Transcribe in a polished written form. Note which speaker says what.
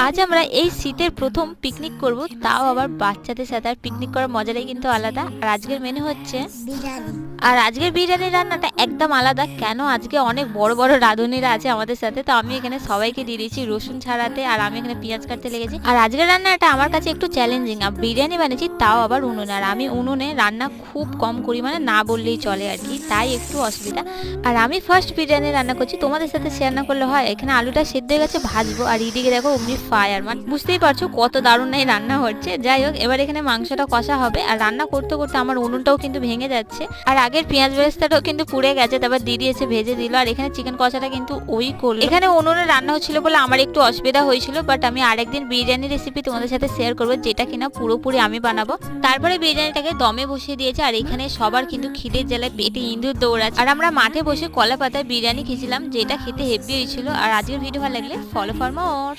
Speaker 1: আজ আমরা এই শীতের প্রথম পিকনিক করব, তাও আবার বাচ্চাদের সাথে। আর পিকনিক করার মজাটাই কিন্তু আলাদা। আর আজকের মেনু হচ্ছে
Speaker 2: বিরিয়ানি।
Speaker 1: আর আজকের বিরিয়ানি রান্নাটা একদম আলাদা। কেন, আজকে অনেক বড় বড় রাঁধুনিরা আছে আমাদের সাথে, তো আমি এখানে সবাইকে দিয়ে দিয়েছি রসুন ছাড়াতে, আর আমি এখানে পেঁয়াজ কাটতে লেগেছি। আর আজকের রান্নাটা আমার কাছে একটু চ্যালেঞ্জিং। আর বিরিয়ানি বানিয়েছি, তাও আবার উনুনে। আর আমি উনুনে রান্না খুব কম করি, মানে না বললেই চলে আর কি, তাই একটু অসুবিধা। আর আমি ফার্স্ট বিরিয়ানি রান্না করছি, তোমাদের সাথে শেয়ার না করলে হয়। এখানে আলুটা সেদ্ধ হয়ে গেছে, ভাজবো। আর এইদিকে দেখো অমনি ফায়ার, মানে বুঝতেই পারছো কত দারুণ এই রান্না হচ্ছে। যাই হোক, এবার এখানে মাংসটা কষা হবে। আর রান্না করতে করতে আমার উনুনটাও কিন্তু ভেঙে যাচ্ছে। আর আগের পেঁয়াজ বেরেস্তাটাও কিন্তু পুড়ে গেছে, তারপর দিদি এসে ভেজে দিল। আর এখানে চিকেন কষাটা কিন্তু ওই করলো। এখানে উনুনে রান্না হচ্ছিল বলে আমার একটু অসুবিধা হয়েছিল, বাট আমি আরেকদিন বিরিয়ানি রেসিপি তোমাদের সাথে শেয়ার করবো, যেটা কিনা পুরোপুরি আমি বানাবো। তারপরে বিরিয়ানিটাকে দমে বসিয়ে দিয়েছে। আর এখানে সবার কিন্তু খিদের জ্বালায় পেটে ইঁদুর দৌড়াচ্ছে। আর আমরা মাঠে বসে কলা পাতায় বিরিয়ানি খেয়েছিলাম, যেটা খেতে হেভি হয়েছিল। আর আজকের ভিডিও ভালো লাগলে ফলো ফর মোর।